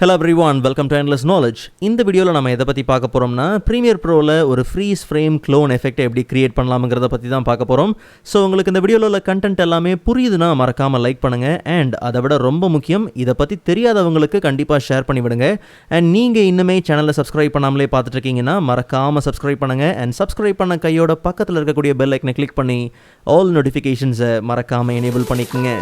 Hello everyone, welcome to Endless Knowledge. இந்த வீடியோவில் நம்ம எதை பற்றி பார்க்க போகிறோம்னா ப்ரீமியர் ப்ரோவில் ஒரு ஃப்ரீஸ் ஃப்ரேம் க்ளோன் எஃபெக்ட் எப்படி கிரியேட் பண்ணலாம்ங்கிறத பற்றி தான் பார்க்க போகிறோம். ஸோ உங்களுக்கு இந்த வீடியோவில் உள்ள கண்டென்ட் எல்லாமே புரியுதுன்னா மறக்காமல் லைக் பண்ணுங்கள். அண்ட் அதை விட ரொம்ப முக்கியம், இதை பற்றி தெரியாதவங்களுக்கு கண்டிப்பாக ஷேர் பண்ணி விடுங்க. அண்ட் நீங்கள் இன்னுமே சேனலை சப்ஸ்கிரைப் பண்ணாமலே பார்த்துட்டு இருக்கீங்கன்னா மறக்காமல் சப்ஸ்கிரைப் பண்ணுங்கள். அண்ட் சப்ஸ்கிரைப் பண்ண கையோட பக்கத்தில் இருக்கக்கூடிய பெல் ஐக்கனை கிளிக் பண்ணி ஆல் நோட்டிஃபிகேஷன்ஸை மறக்காமல் எனேபிள் பண்ணிக்கோங்க.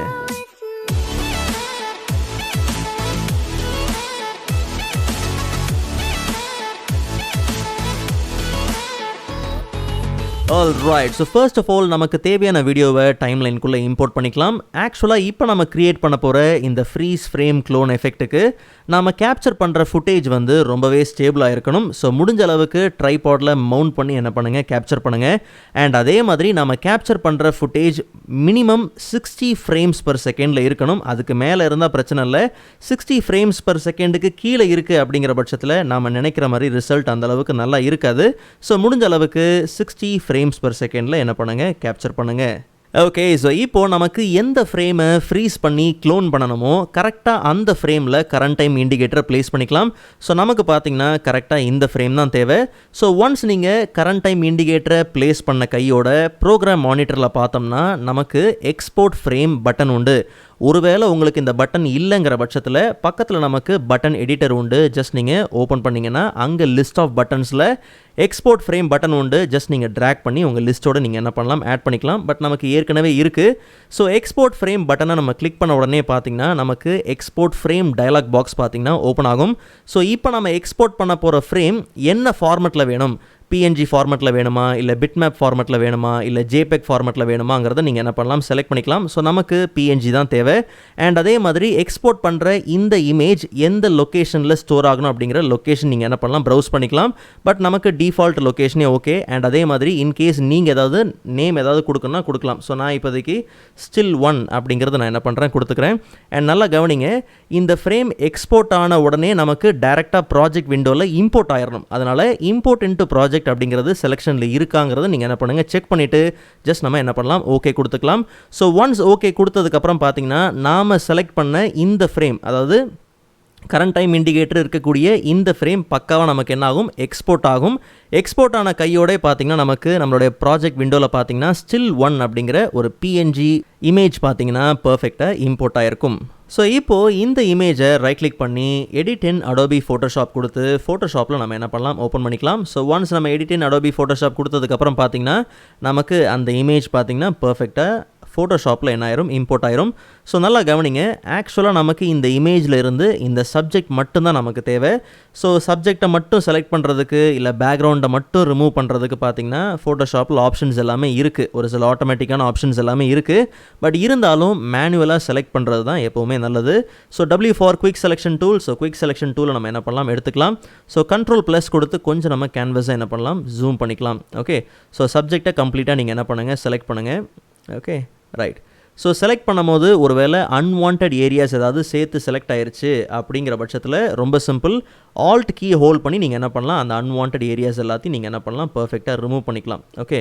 Alright, so first of all நமக்கு தேவையான வீடியோவை டைம்லைனுக்குள்ளே இம்போர்ட் பண்ணிக்கலாம். ஆக்சுவலாக இப்போ நம்ம கிரியேட் பண்ண போகிற இந்த ஃப்ரீஸ் ஃப்ரேம் க்ளோன் எஃபெக்ட்டுக்கு நாம் கேப்சர் பண்ணுற ஃபுட்டேஜ் வந்து ரொம்பவே ஸ்டேபிளாக இருக்கணும். ஸோ முடிஞ்ச அளவுக்கு ட்ரைபாடில் மவுண்ட் பண்ணி என்ன பண்ணுங்கள், கேப்சர் பண்ணுங்கள். அண்ட் அதே மாதிரி நம்ம கேப்சர் பண்ணுற ஃபுட்டேஜ் மினிமம் 60 ஃப்ரேம்ஸ் பர் செகண்டில் இருக்கணும். அதுக்கு மேலே இருந்தால் பிரச்சனை இல்லை. 60 ஃப்ரேம்ஸ் பர் செகண்டுக்கு கீழே இருக்குது அப்படிங்கிற பட்சத்தில் நாம் நினைக்கிற மாதிரி ரிசல்ட் அந்தளவுக்கு நல்லா இருக்காது. ஸோ முடிஞ்ச அளவுக்கு 60 ஃப்ரேம்ஸ் per செகண்டில் என்ன பண்ணுங்க, கேப்சர் பண்ணுங்க. ஓகே, ஸோ இப்போது நமக்கு எந்த ஃப்ரேமை ஃப்ரீஸ் பண்ணி க்ளோன் பண்ணணுமோ கரெக்டாக அந்த ஃப்ரேமில் கரண்ட் டைம் இண்டிகேட்டரை ப்ளேஸ் பண்ணிக்கலாம். ஸோ நமக்கு பார்த்தீங்கன்னா கரெக்டாக இந்த ஃப்ரேம் தான் தேவை. ஸோ ஒன்ஸ் நீங்கள் கரண்ட் டைம் இண்டிகேட்டரை ப்ளேஸ் பண்ண கையோட ப்ரோக்ராம் மானிட்டரில் பார்த்தோம்னா நமக்கு எக்ஸ்போர்ட் ஃப்ரேம் பட்டன் உண்டு. ஒருவேளை உங்களுக்கு இந்த பட்டன் இல்லைங்கிற பட்சத்தில் பக்கத்தில் நமக்கு பட்டன் எடிட்டர் உண்டு. ஜஸ்ட் நீங்கள் ஓப்பன் பண்ணிங்கன்னா அங்கே லிஸ்ட் ஆஃப் பட்டன்ஸில் எக்ஸ்போர்ட் ஃப்ரேம் பட்டன் உண்டு. ஜஸ்ட் நீங்கள் ட்ராக் பண்ணி உங்கள் லிஸ்ட்டோடு நீங்கள் என்ன பண்ணலாம், ஆட் பண்ணிக்கலாம். பட் நமக்கு ஏற்கனவே இருக்குது. ஸோ எக்ஸ்போர்ட் ஃப்ரேம் பட்டனை நம்ம கிளிக் பண்ண உடனே பார்த்தீங்கன்னா நமக்கு எக்ஸ்போர்ட் ஃப்ரேம் டயலாக் பாக்ஸ் பார்த்தீங்கன்னா ஓப்பன் ஆகும். ஸோ இப்போ நம்ம எக்ஸ்போர்ட் பண்ண போகிற ஃப்ரேம் என்ன ஃபார்மெட்டில் வேணும், PNG ஃபார்மெட்டில் வேணுமா, இல்லை பிட்மேப் ஃபார்மெட்டில் வேணுமா, இல்லை JPEG ஃபார்மெட்டில் வேணுமாங்கிறத நீங்கள் என்ன பண்ணலாம், செலக்ட் பண்ணிக்கலாம். ஸோ நமக்கு PNG தான் தேவை. அண்ட் அதே மாதிரி எக்ஸ்போர்ட் பண்ணுற இந்த இமேஜ் எந்த லொக்கேஷனில் ஸ்டோர் ஆகணும் அப்படிங்கிற லொக்கேஷன் நீங்கள் என்ன பண்ணலாம், ப்ரௌஸ் பண்ணிக்கலாம். பட் நமக்கு டிஃபால்ட் லொக்கேஷனே ஓகே. அண்ட் அதே மாதிரி இன்கேஸ் நீங்கள் ஏதாவது நேம் ஏதாவது கொடுக்கணும்னா கொடுக்கலாம். ஸோ நான் இப்போதைக்கு ஸ்டில் 1 அப்படிங்கிறத நான் என்ன பண்ணுறேன், கொடுத்துக்கிறேன். அண்ட் நல்லா கவனிங்க, இந்த ஃப்ரேம் எக்ஸ்போர்ட் ஆன உடனே நமக்கு டைரெக்டாக ப்ராஜெக்ட் விண்டோவில் இம்போர்ட் ஆயிடணும். அதனால் இம்போர்ட் இன்டு ப்ராஜெக்ட் அப்படிங்கிறது செலெக்ஷனில் இருக்காங்கிறத நீங்கள் என்ன பண்ணுங்கள், செக் பண்ணிவிட்டு ஜஸ்ட் நம்ம என்ன பண்ணலாம், ஓகே கொடுத்துக்கலாம். ஸோ ஒன்ஸ் ஓகே கொடுத்ததுக்கப்புறம் பார்த்தீங்கன்னா நாம் செலக்ட் பண்ண இந்த ஃப்ரேம், அதாவது கரண்ட் டைம் இண்டிகேட்டர் இருக்கக்கூடிய இந்த ஃப்ரேம் பக்காவாக நமக்கு என்ன ஆகும், எக்ஸ்போர்ட் ஆகும். எக்ஸ்போர்ட் ஆன கையோட பார்த்தீங்கன்னா நமக்கு நம்மளுடைய ப்ராஜெக்ட் விண்டோவில் பார்த்தீங்கன்னா ஸ்டில் 1 அப்படிங்கிற ஒரு PNG இமேஜ் பார்த்தீங்கன்னா பர்ஃபெக்டாக இம்போர்ட் ஆகிருக்கும். ஸோ இப்போது இந்த இமேஜை ரைட் கிளிக் பண்ணி எடிட் இன் அடோபி ஃபோட்டோஷாப் கொடுத்து ஃபோட்டோஷாப்பில் நம்ம என்ன பண்ணலாம், ஓப்பன் பண்ணிக்கலாம். ஸோ ஒன்ஸ் நம்ம எடிட் இன் அடோபி ஃபோட்டோஷாப் கொடுத்ததுக்கப்புறம் பார்த்தீங்கன்னா நமக்கு அந்த இமேஜ் பார்த்தீங்கன்னா பர்ஃபெக்டாக ஃபோட்டோஷாப்பில் என்ன ஆயிரும், இம்போர்ட் ஆயிரும். ஸோ நல்லா கவனிங்க, ஆக்சுவலாக நமக்கு இந்த இமேஜில் இருந்து இந்த சப்ஜெக்ட் மட்டும்தான் நமக்கு தேவை. ஸோ சப்ஜெக்டை மட்டும் செலக்ட் பண்ணுறதுக்கு இல்லை பேக்ரவுண்டை மட்டும் ரிமூவ் பண்ணுறதுக்கு பார்த்தீங்கன்னா ஃபோட்டோஷாப்பில் ஆப்ஷன்ஸ் எல்லாமே இருக்குது. ஒரு சில ஆட்டோமேட்டிக்கான ஆப்ஷன்ஸ் எல்லாமே இருக்குது. பட் இருந்தாலும் மேனுவலாக செலக்ட் பண்ணுறது தான் எப்போவுமே நல்லது. So W for quick selection tool. So quick selection டூலை நம்ம என்ன பண்ணலாம், எடுத்துக்கலாம். ஸோ கண்ட்ரோல்+ கொடுத்து கொஞ்சம் நம்ம கேன்வஸை என்ன பண்ணலாம், ஜூம் பண்ணிக்கலாம். ஓகே, ஸோ சப்ஜெக்டை கம்ப்ளீட்டாக நீங்கள் என்ன பண்ணுங்கள், செலக்ட் பண்ணுங்கள். Okay, right. ஸோ செலக்ட் பண்ணும்போது ஒருவேளை அன்வான்ட் ஏரியாஸ் ஏதாவது சேர்த்து செலக்ட் ஆயிடுச்சு அப்படிங்கிற பட்சத்தில் ரொம்ப சிம்பிள், ஆல்ட் கீ ஹோல்ட் பண்ணி நீங்கள் என்ன பண்ணலாம், அந்த அன்வான்ட் ஏரியாஸ் எல்லாத்தையும் நீங்கள் என்ன பண்ணலாம், பர்ஃபெக்டாக ரிமூவ் பண்ணிக்கலாம். ஓகே,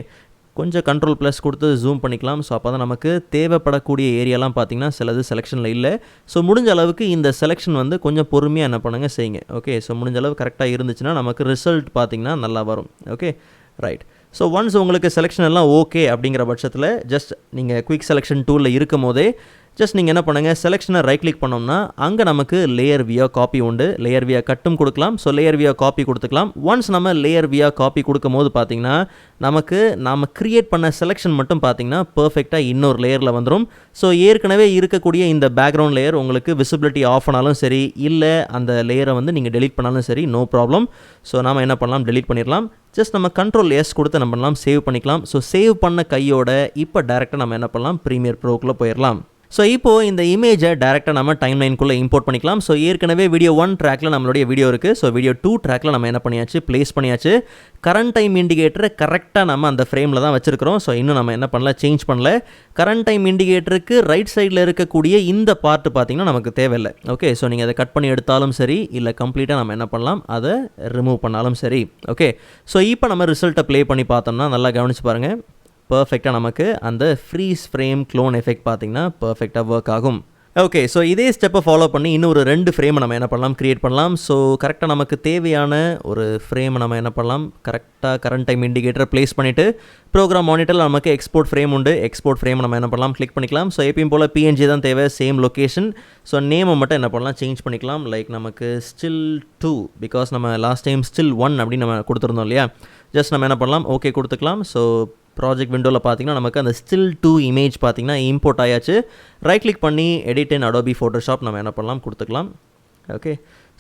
கொஞ்சம் கண்ட்ரோல்+ கொடுத்து ஜூம் பண்ணிக்கலாம். ஸோ அப்போ தான் நமக்கு தேவைப்படக்கூடிய ஏரியாலாம் பார்த்திங்கன்னா சிலது செலெக்ஷனில் இல்லை. ஸோ முடிஞ்ச அளவுக்கு இந்த செலெக்ஷன் வந்து கொஞ்சம் பொறுமையாக என்ன பண்ணுங்கள், செய்யுங்க. ஓகே, ஸோ முடிஞ்ச அளவு கரெக்டாக இருந்துச்சுன்னா நமக்கு ரிசல்ட் பார்த்திங்கன்னா நல்லா வரும். Okay, right. ஸோ ஒன்ஸ் உங்களுக்கு செலெக்ஷன் எல்லாம் ஓகே அப்படிங்கிற பட்சத்தில் ஜஸ்ட் நீங்கள் குயிக் செலெக்ஷன் டூலில் இருக்கும் போதே ஜஸ்ட் நீங்கள் என்ன பண்ணுங்கள், செலெக்ஷனை ரைட் கிளிக் பண்ணோம்னா அங்கே நமக்கு லேயர் வியா காப்பி உண்டு. லேயர் வியா கட்டும் கொடுக்கலாம். ஸோ லேயர் வியா காப்பி கொடுத்துக்கலாம். ஒன்ஸ் நம்ம லேயர் வியா காப்பி கொடுக்கும் போது பார்த்திங்கன்னா நமக்கு நாம் க்ரியேட் பண்ண செலெக்ஷன் மட்டும் பார்த்திங்கன்னா பர்ஃபெக்டாக இன்னொரு லேயரில் வந்துடும். ஸோ ஏற்கனவே இருக்கக்கூடிய இந்த பேக்ரவுண்ட் லேயர் உங்களுக்கு விசிபிலிட்டி ஆஃப் ஆனாலும் சரி, இல்லை அந்த லேயரை வந்து நீங்கள் டெலீட் பண்ணாலும் சரி, நோ ப்ராப்ளம். ஸோ நாம் என்ன பண்ணலாம், டெலீட் பண்ணிடலாம். ஜஸ்ட் நம்ம கண்ட்ரோல்+ கொடுத்து நம்ம பண்ணலாம், சேவ் பண்ணிக்கலாம். ஸோ சேவ் பண்ண கையோட இப்போ டேரெக்டாக நம்ம என்ன பண்ணலாம், ப்ரீமியர் ப்ரோக்குள்ளே போயிடலாம். ஸோ இப்போது இந்த இமேஜை டேரெக்டாக நம்ம டைம்லைனுக்குள்ளே இம்போர்ட் பண்ணிக்கலாம். ஸோ ஏற்கனவே வீடியோ 1 ட்ராக்கில் நம்மளுடைய வீடியோ இருக்குது. ஸோ வீடியோ 2 ட்ராக்கில் நம்ம என்ன பண்ணியாச்சு, ப்ளேஸ் பண்ணியாச்சு. கரண்ட் டைம் இண்டிகேட்டரை கரெக்டாக நம்ம அந்த ஃப்ரேமில் தான் வச்சுருக்கிறோம். ஸோ இன்னும் நம்ம என்ன பண்ணல, சேஞ்ச் பண்ணல. கரண்ட் டைம் இண்டிகேட்டருக்கு ரைட் சைடில் இருக்கக்கூடிய இந்த பார்ட்டு பார்த்திங்கன்னா நமக்கு தேவையில்லை. ஓகே, ஸோ நீங்கள் அதை கட் பண்ணி எடுத்தாலும் சரி, இல்லை கம்ப்ளீட்டாக நம்ம என்ன பண்ணலாம், அதை ரிமூவ் பண்ணாலும் சரி. ஓகே, ஸோ இப்போ நம்ம ரிசல்ட்டை ப்ளே பண்ணி பார்த்தோம்னா நல்லா கவனிச்சு பாருங்கள், பர்ஃபெக்டாக நமக்கு அந்த ஃப்ரீஸ் ஃப்ரேம் க்ளோன் எஃபெக்ட் பார்த்திங்கன்னா பர்ஃபெக்டாக ஒர்க் ஆகும். ஓகே. ஸோ இதே ஸ்டெப்பை ஃபாலோ பண்ணி இன்னும் ஒரு 2 ஃப்ரேமை நம்ம என்ன பண்ணலாம், கிரியேட் பண்ணலாம். ஸோ கரெக்டாக நமக்கு தேவையான ஒரு ஃப்ரேமை நம்ம என்ன பண்ணலாம், கரெக்டாக கரண்ட் டைம் இண்டிகேட்டரை ப்ளேஸ் பண்ணிவிட்டு ப்ரோக்ராம் மானிட்டரில் நமக்கு எக்ஸ்போர்ட் ஃப்ரேம் உண்டு. எக்ஸ்போர்ட் ஃப்ரேம் நம்ம என்ன பண்ணலாம், கிளிக் பண்ணிக்கலாம். ஸோ எப்பயும் போல் PNG தான் தேவை, சேம் லொக்கேஷன். ஸோ நேமை மட்டும் என்ன பண்ணலாம், சேஞ்ச் பண்ணிக்கலாம். லைக் நமக்கு ஸ்டில் 2, பிகாஸ் நம்ம லாஸ்ட் டைம் ஸ்டில் 1 அப்படின்னு நம்ம கொடுத்துருந்தோம் இல்லையா. ஜஸ்ட் நம்ம என்ன பண்ணலாம், ஓகே கொடுத்துக்கலாம். ஸோ ப்ராஜெக்ட் விண்டோவில் பார்த்தீங்கன்னா நமக்கு அந்த ஸ்டில் 2 இமேஜ் பார்த்தீங்கன்னா இம்போர்ட் ஆயாச்சு. ரைட் கிளிக் பண்ணி எடிட் இன் அடோபி ஃபோட்டோஷாப் நம்ம என்ன பண்ணலாம், கொடுத்துக்கலாம். ஓகே.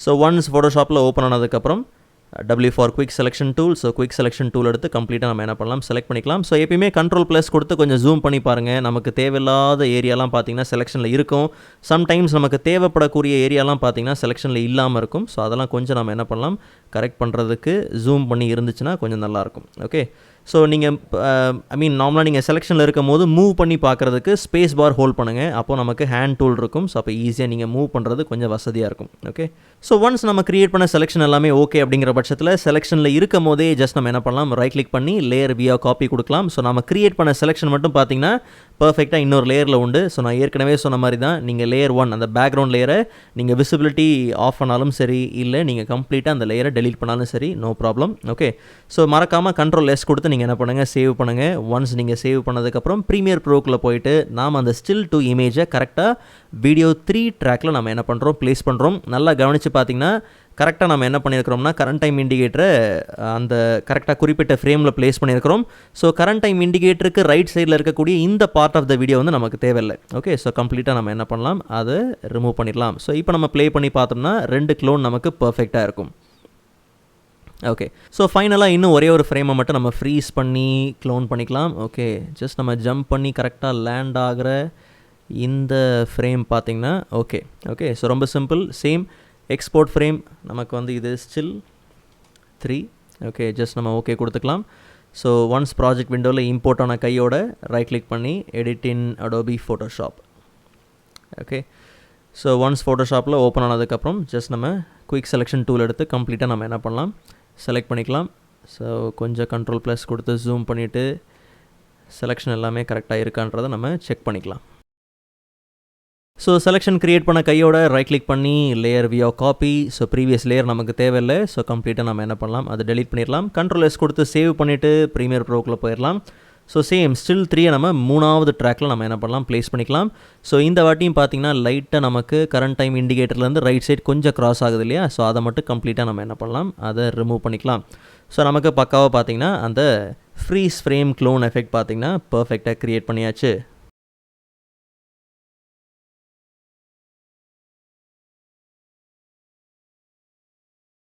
ஸோ ஒன்ஸ் ஃபோட்டோஷாப்பில் ஓப்பன் ஆனதுக்கப்புறம் W for quick selection tool. So quick selection tool எடுத்து கம்ப்ளீட்டாக நம்ம என்ன பண்ணலாம், செலக்ட் பண்ணிக்கலாம். ஸோ எப்பயுமே Ctrl+ கொடுத்து கொஞ்சம் ஜூம் பண்ணி பாருங்கள். நமக்கு தேவையில்லாத ஏரியாலாம் பார்த்தீங்கன்னா செலெக்ஷனில் இருக்கும். சம்டைம்ஸ் நமக்கு தேவைப்படக்கூடிய ஏரியாலாம் பார்த்தீங்கன்னா செலெக்ஷனில் இல்லாமல் இருக்கும். ஸோ அதெல்லாம் கொஞ்சம் நம்ம என்ன பண்ணலாம், கரெக்ட் பண்ணுறதுக்கு ஜூம் பண்ணி இருந்துச்சுன்னா கொஞ்சம் நல்லாயிருக்கும். ஓகே. ஸோ நீங்கள் நார்மலாக நீங்கள் செலெக்ஷனில் இருக்கும் போது மூவ் பண்ணி பார்க்குறதுக்கு ஸ்பேஸ் பார் ஹோல்ட் பண்ணுங்கள். அப்போது நமக்கு ஹேண்ட் டூல் இருக்கும். ஸோ அப்போ ஈஸியாக நீங்கள் மூவ் பண்ணுறது கொஞ்சம் வசதியாக இருக்கும். ஓகே. ஸோ ஒன்ஸ் நம்ம கிரியேட் பண்ண செலெக்ஷன் எல்லாமே ஓகே அப்படிங்கிற பட்சத்தில் செலெக்ஷனில் இருக்கும் போதே ஜஸ்ட் நம்ம என்ன பண்ணலாம், ரைட் கிளிக் பண்ணி லேயர் வியா காப்பி கொடுக்கலாம். ஸோ நம்ம கிரியேட் பண்ண செலெக்ஷன் மட்டும் பார்த்தீங்கன்னா பர்ஃபெக்டாக இன்னொரு லேயரில் உண்டு. ஸோ நான் ஏற்கனவே சொன்ன மாதிரி தான், நீங்கள் லேயர் 1 அந்த பேக்ரவுண்ட் லேயரை நீங்கள் விசிபிலிட்டி ஆஃப் பண்ணாலும் சரி, இல்லை நீங்கள் கம்ப்ளீட்டாக அந்த லேயரை டெலீட் பண்ணாலும் சரி, நோ ப்ராப்ளம். ஓகே. ஸோ மறக்காமல் Ctrl+ கொடுத்து நீங்கள் என்ன பண்ணுங்கள், சேவ் பண்ணுங்கள். ஒன்ஸ் நீங்கள் சேவ் பண்ணதுக்கப்புறம் ப்ரீமியர் ப்ரோக்குள்ளே போயிட்டு நாம் அந்த ஸ்டில் 2 இமேஜை கரெக்டாக வீடியோ 3 ட்ராக்கில் நம்ம என்ன பண்ணுறோம், ப்ளேஸ் பண்ணுறோம். நல்லா கவனித்து பார்த்தீங்கன்னா கரெக்டாக நம்ம என்ன பண்ணியிருக்கிறோம்னா, கரண்ட் டைம் இண்டிகேட்டரை அந்த கரெக்டாக குறிப்பிட்ட ஃப்ரேமில் ப்ளேஸ் பண்ணியிருக்கிறோம். ஸோ கரண்ட் டைம் இண்டிகேட்டருக்கு ரைட் சைடில் இருக்கக்கூடிய இந்த பார்ட் ஆஃப் த வீடியோ வந்து நமக்கு தேவையில்லை. ஓகே. ஸோ கம்ப்ளீட்டாக நம்ம என்ன பண்ணலாம், அதை ரிமூவ் பண்ணிடலாம். ஸோ இப்போ நம்ம ப்ளே பண்ணி பார்த்தோம்னா 2 க்ளோன் நமக்கு பர்ஃபெக்டாக இருக்கும். ஓகே. ஸோ ஃபைனலாக இன்னும் ஒரே ஒரு ஃப்ரேமை மட்டும் நம்ம ஃப்ரீஸ் பண்ணி க்ளோன் பண்ணிக்கலாம். ஓகே. ஜஸ்ட் நம்ம ஜம்ப் பண்ணி கரெக்டாக லேண்ட் ஆகிற இந்த ஃப்ரேம் பார்த்திங்கன்னா ஓகே. ஓகே. ஸோ ரொம்ப சிம்பிள். சேம் எக்ஸ்போர்ட் ஃப்ரேம் நமக்கு வந்து இது ஸ்டில் 3. ஓகே. ஜஸ்ட் நம்ம ஓகே கொடுத்துக்கலாம். ஸோ ஒன்ஸ் ப்ராஜெக்ட் விண்டோவில் இம்போர்ட் ஆன கையோட ரைட் கிளிக் பண்ணி edit in Adobe Photoshop. Okay. So once ஃபோட்டோஷாப்பில் ஓப்பன் ஆனதுக்கப்புறம் ஜஸ்ட் நம்ம குயிக் செலெக்ஷன் டூல் எடுத்து கம்ப்ளீட்டாக நம்ம என்ன பண்ணலாம், செலக்ட் பண்ணிக்கலாம். ஸோ கொஞ்சம் Ctrl+ கொடுத்து ஜூம் பண்ணிவிட்டு செலெக்ஷன் எல்லாமே கரெக்டாக இருக்கான்றதை நம்ம செக் பண்ணிக்கலாம். ஸோ செலெக்ஷன் க்ரியேட் பண்ண கையோட ரைட் கிளிக் பண்ணி லேயர் வியா காப்பி. ஸோ ப்ரீவியஸ் லேயர் நமக்கு தேவையில்லை. ஸோ கம்ப்ளீட்டாக நம்ம என்ன பண்ணலாம், அதை டெலீட் பண்ணிடலாம். Ctrl+ கொடுத்து சேவ் பண்ணிவிட்டு ப்ரீமியர் ப்ரோக்குள்ளே போயிடலாம். ஸோ சேம் ஸ்டில் 3 நம்ம 3வது ட்ராக்கில் நம்ம என்ன பண்ணலாம், ப்ளேஸ் பண்ணிக்கலாம். ஸோ இந்த வாட்டியும் பார்த்தீங்கன்னா லைட்டாக நமக்கு கரண்ட் டைம் இண்டிகேட்டர்லேருந்து ரைட் சைட் கொஞ்சம் கிராஸ் ஆகுது இல்லையா. ஸோ அதை மட்டும் கம்ப்ளீட்டாக நம்ம என்ன பண்ணலாம், அதை ரிமூவ் பண்ணிக்கலாம். ஸோ நமக்கு பக்காவாக பார்த்தீங்கன்னா அந்த ஃப்ரீஸ் ஃப்ரேம் க்ளோன் எஃபெக்ட் பார்த்தீங்கன்னா பர்ஃபெக்டாக க்ரியேட் பண்ணியாச்சு.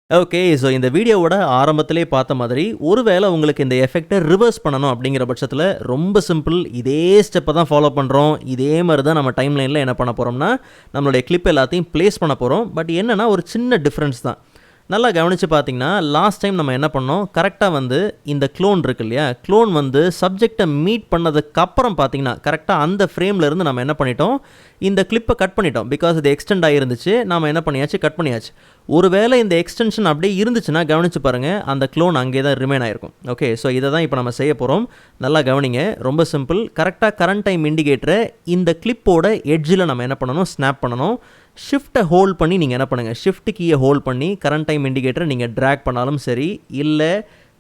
ஓகே. ஸோ இந்த வீடியோவோட ஆரம்பத்திலே பார்த்த மாதிரி ஒருவேளை உங்களுக்கு இந்த எஃபெக்டை ரிவர்ஸ் பண்ணணும் அப்படிங்கிற பட்சத்தில் ரொம்ப சிம்பிள். இதே ஸ்டெப்பை தான் ஃபாலோ பண்ணுறோம். இதே மாதிரி தான் நம்ம டைம் லைனில் என்ன பண்ண போகிறோம்னா, நம்மளுடைய கிளிப் எல்லாத்தையும் ப்ளேஸ் பண்ண போகிறோம். பட் என்னென்னா ஒரு சின்ன டிஃப்ரென்ஸ் தான். நல்லா கவனித்து பார்த்தீங்கன்னா லாஸ்ட் டைம் நம்ம என்ன பண்ணோம், கரெக்டாக வந்து இந்த க்ளோன் இருக்கு இல்லையா, க்ளோன் வந்து சப்ஜெக்டை மீட் பண்ணதுக்கப்புறம் பார்த்தீங்கன்னா கரெக்டாக அந்த ஃப்ரேம்லேருந்து நம்ம என்ன பண்ணிட்டோம், இந்த கிளிப்பை கட் பண்ணிட்டோம். பிகாஸ் இது எக்ஸ்டெண்ட் ஆகிருந்துச்சு, நம்ம என்ன பண்ணியாச்சு, கட் பண்ணியாச்சு. ஒருவேளை இந்த எக்ஸ்டென்ஷன் அப்படியே இருந்துச்சுன்னா கவனித்து பாருங்கள், அந்த க்ளோன் அங்கே தான் ரிமைன் ஆகிருக்கும். ஓகே. ஸோ இதை தான் இப்போ நம்ம செய்ய போகிறோம். நல்லா கவனிங்க. ரொம்ப சிம்பிள். கரெக்டாக கரண்ட் டைம் இண்டிகேட்டரை இந்த கிளிப்போட எட்ஜில் நம்ம என்ன பண்ணணும், ஸ்னாப் பண்ணணும். ஷிஃப்ட்டை ஹோல்ட் பண்ணி நீங்கள் என்ன பண்ணுங்கள், ஷிஃப்ட் கீயை ஹோல்ட் பண்ணி கரண்ட் டைம் இண்டிகேட்டரை நீங்கள் ட்ராக் பண்ணாலும் சரி, இல்லை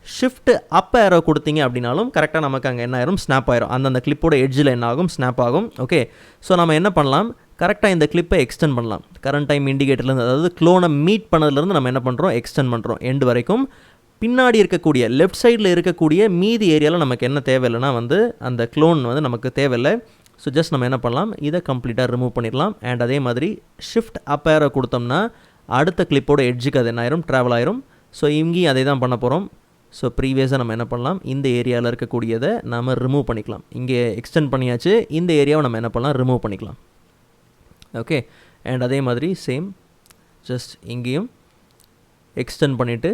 ஷிஃப்ட் அப் ஏரோ கொடுத்தீங்க அப்படின்னாலும் கரெக்டாக நமக்கு அங்கே என்ன ஆயிரும், ஸ்னாப் ஆயிரும். அந்தந்த கிளிப்போட எட்ஜில் என்ன ஆகும், ஸ்னாப் ஆகும். ஓகே. ஸோ நம்ம என்ன பண்ணலாம், கரெக்டாக இந்த கிளிப்பை எக்ஸ்டெண்ட் பண்ணலாம். கரண்ட் டைம் இண்டிகேட்டர்லேருந்து, அதாவது க்ளோனை மீட் பண்ணதுலேருந்து நம்ம என்ன பண்ணுறோம், எக்ஸ்டெண்ட் பண்ணுறோம் எண்டு வரைக்கும். பின்னாடி இருக்கக்கூடிய லெஃப்ட் சைடில் இருக்கக்கூடிய மீதி ஏரியாவில் நமக்கு என்ன தேவையில்லைன்னா வந்து அந்த க்ளோன் வந்து நமக்கு தேவையில்லை. ஸோ ஜஸ்ட் நம்ம என்ன பண்ணலாம், இதை கம்ப்ளீட்டாக ரிமூவ் பண்ணிடலாம். அண்ட் அதே மாதிரி ஷிஃப்ட் அப் ஏரோ கொடுத்தோம்னா அடுத்த கிளிப்போட எட்ஜுக்கு அது என்ன ஆயிரும், ட்ராவல் ஆயிரும். ஸோ இங்கேயும் அதே தான் பண்ண போகிறோம். ஸோ ப்ரீவியஸாக நம்ம என்ன பண்ணலாம், இந்த ஏரியாவில் இருக்கக்கூடியதை நம்ம ரிமூவ் பண்ணிக்கலாம். இங்கே எக்ஸ்டெண்ட் பண்ணியாச்சு, இந்த ஏரியாவை நம்ம என்ன பண்ணலாம், ரிமூவ் பண்ணிக்கலாம். ஓகே. அண்ட் அதே மாதிரி சேம் ஜஸ்ட் இங்கேயும் எக்ஸ்டெண்ட் பண்ணிவிட்டு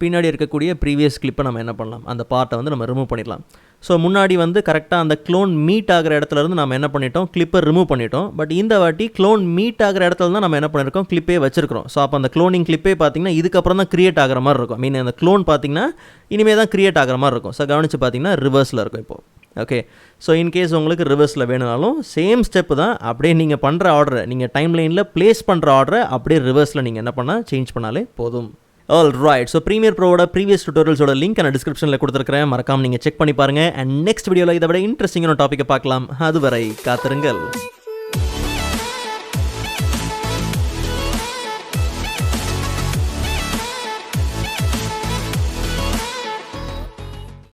பின்னாடி இருக்கக்கூடிய ப்ரீவியஸ் கிளிப்பை நம்ம என்ன பண்ணலாம், அந்த பார்ட்டை வந்து நம்ம ரிமூவ் பண்ணிடலாம். ஸோ முன்னாடி வந்து கரெக்டாக அந்த க்ளோன் மீட் ஆகிற இடத்துலேருந்து நம்ம என்ன பண்ணிட்டோம், கிளிப்பை ரிமூவ் பண்ணிட்டோம். பட் இந்த வாட்டி க்ளோன் மீட் ஆகிற இடத்துல தான் நம்ம என்ன பண்ணியிருக்கோம், கிளிப்பே வச்சிருக்கிறோம். ஸோ அப்போ அந்த க்ளோனிங் கிளிப்பே பார்த்திங்கன்னா இதுக்கப்புறம் தான் க்ரியேட் ஆகிற மாதிரி இருக்கும். அந்த க்ளோன் பார்த்திங்கன்னா இனிமேல் தான் க்ரியேட் ஆகிற மாதிரி இருக்கும். ஸோ கவனித்து பார்த்திங்கன்னா ரிவர்ஸில் இருக்கும் இப்போது. ஓகே, ஸோ இன்கேஸ் உங்களுக்கு ரிவர்ஸில் வேணுனாலும் சேம் ஸ்டெப்பு தான். அப்படியே நீங்கள் பண்ணுற ஆர்டரை, நீங்கள் டைம் லைனில் ப்ளேஸ் பண்ணுற ஆர்டரை அப்படியே ரிவர்ஸில் நீங்கள் என்ன பண்ணால் சேஞ்ச் பண்ணாலே போதும். ஆல் ரைட், ஸோ ப்ரீமியர் ப்ரோவோட ப்ரீவியஸ் டுட்டோரியல்ஸோட லிங்க் நான் டிஸ்கிரிப்ஷனில் கொடுத்துருக்கிறேன், மறக்காமல் நீங்கள் செக் பண்ணி பாருங்கள். அண்ட் நெக்ஸ்ட் வீடியோவில் இதை விட இன்ட்ரெஸ்டிங்கான டாப்பிக்கை பார்க்கலாம். அதுவரை காத்திருங்கள்.